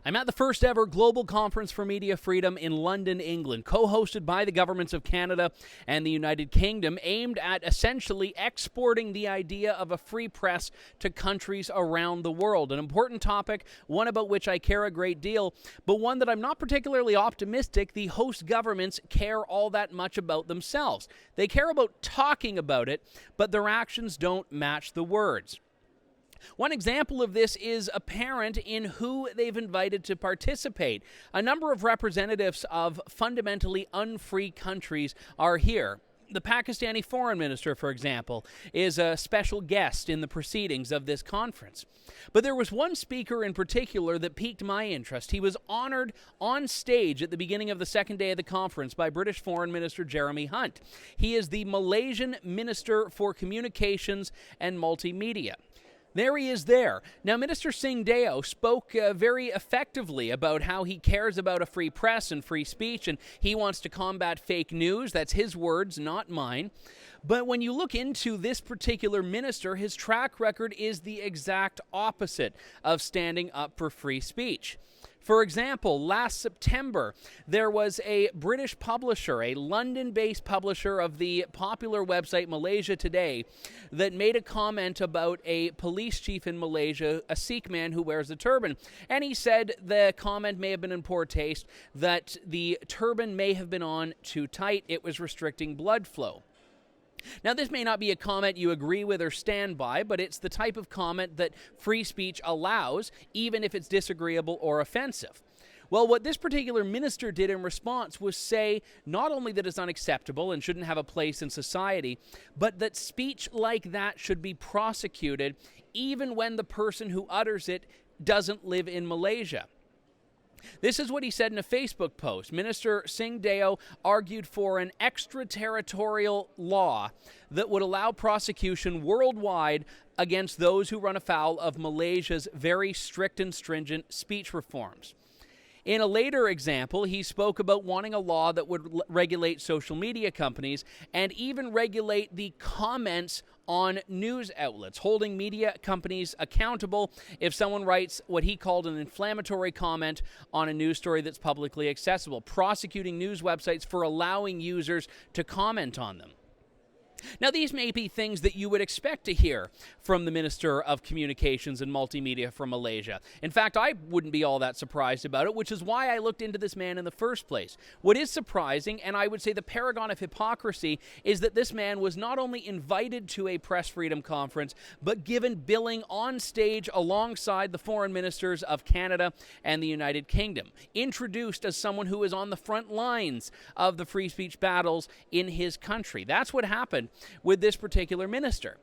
I'm at the first ever Global Conference for Media Freedom in London, England, co-hosted by the governments of Canada and the United Kingdom, aimed at essentially exporting the idea of a free press to countries around the world. An important topic, one about which I care a great deal, but one that I'm not particularly optimistic the host governments care all that much about themselves. They care about talking about it, but their actions don't match the words. One example of this is apparent in who they've invited to participate. A number of representatives of fundamentally unfree countries are here. The Pakistani foreign minister, for example, is a special guest in the proceedings of this conference. But there was one speaker in particular that piqued my interest. He was honored on stage at the beginning of the second day of the conference by British Foreign Minister Jeremy Hunt. He is the Malaysian Minister for Communications and Multimedia. There he is there. Now, Minister Singh Deo spoke very effectively about how he cares about a free press and free speech, and he wants to combat fake news. That's his words, not mine. But when you look into this particular minister, his track record is the exact opposite of standing up for free speech. For example, last September, there was a British publisher, a London-based publisher of the popular website Malaysia Today, that made a comment about a police chief in Malaysia, a Sikh man who wears a turban. And he said the comment may have been in poor taste, that the turban may have been on too tight. It was restricting blood flow. Now, this may not be a comment you agree with or stand by, but it's the type of comment that free speech allows, even if it's disagreeable or offensive. Well, what this particular minister did in response was say not only that it's unacceptable and shouldn't have a place in society, but that speech like that should be prosecuted even when the person who utters it doesn't live in Malaysia. This is what he said in a Facebook post. Minister Singh Deo argued for an extraterritorial law that would allow prosecution worldwide against those who run afoul of Malaysia's very strict and stringent speech reforms. In a later example, he spoke about wanting a law that would regulate social media companies and even regulate the comments on news outlets, holding media companies accountable if someone writes what he called an inflammatory comment on a news story that's publicly accessible, prosecuting news websites for allowing users to comment on them. Now, these may be things that you would expect to hear from the Minister of Communications and Multimedia from Malaysia. In fact, I wouldn't be all that surprised about it, which is why I looked into this man in the first place. What is surprising, and I would say the paragon of hypocrisy, is that this man was not only invited to a press freedom conference, but given billing on stage alongside the foreign ministers of Canada and the United Kingdom, introduced as someone who is on the front lines of the free speech battles in his country. That's what happened with this particular minister.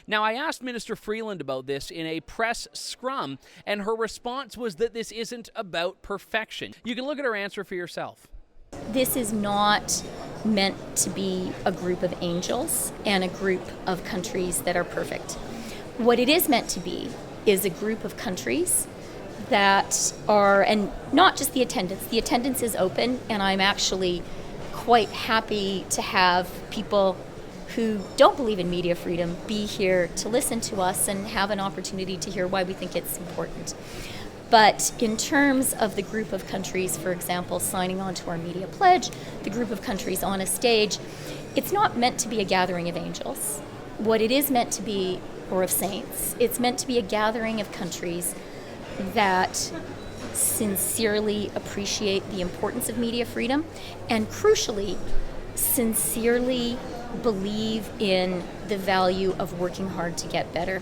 Now, I asked Minister Freeland about this in a press scrum, and her response was that this isn't about perfection. You can look at her answer for yourself. This is not meant to be a group of angels and a group of countries that are perfect. What it is meant to be is a group of countries that are, and not just the attendance is open, and I'm actually quite happy to have people who don't believe in media freedom be here to listen to us and have an opportunity to hear why we think it's important. But in terms of the group of countries, for example, signing on to our media pledge, the group of countries on a stage, it's not meant to be a gathering of angels. What it is meant to be, or of saints, it's meant to be a gathering of countries that sincerely appreciate the importance of media freedom and, crucially, sincerely believe in the value of working hard to get better.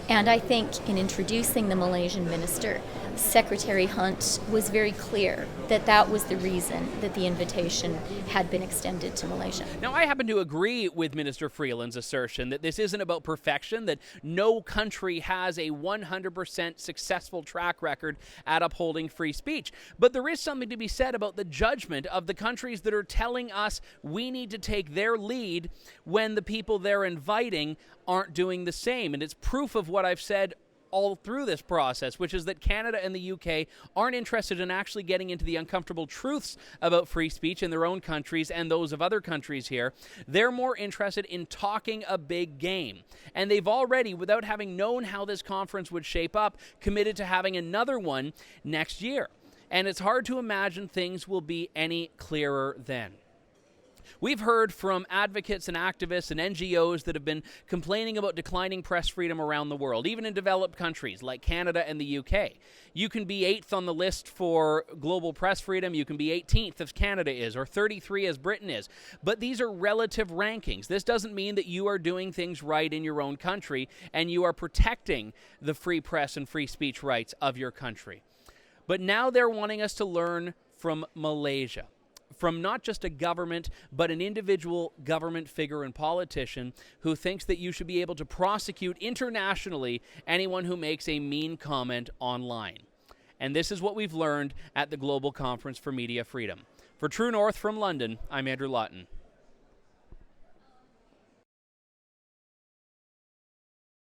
And I think in introducing the Malaysian minister, Secretary Hunt was very clear that that was the reason that the invitation had been extended to Malaysia. Now, I happen to agree with Minister Freeland's assertion that this isn't about perfection, that no country has a 100% successful track record at upholding free speech. But there is something to be said about the judgment of the countries that are telling us we need to take their lead when the people they're inviting aren't doing the same. And it's proof of what I've said all through this process, which is that Canada and the UK aren't interested in actually getting into the uncomfortable truths about free speech in their own countries and those of other countries here. They're more interested in talking a big game. And they've already, without having known how this conference would shape up, committed to having another one next year. And it's hard to imagine things will be any clearer then. We've heard from advocates and activists and NGOs that have been complaining about declining press freedom around the world, even in developed countries like Canada and the UK. You can be 8th on the list for global press freedom. You can be 18th as Canada is, or 33 as Britain is. But these are relative rankings. This doesn't mean that you are doing things right in your own country and you are protecting the free press and free speech rights of your country. But now they're wanting us to learn from Malaysia, from not just a government, but an individual government figure and politician who thinks that you should be able to prosecute internationally anyone who makes a mean comment online. And this is what we've learned at the Global Conference for Media Freedom. For True North from London, I'm Andrew Lawton.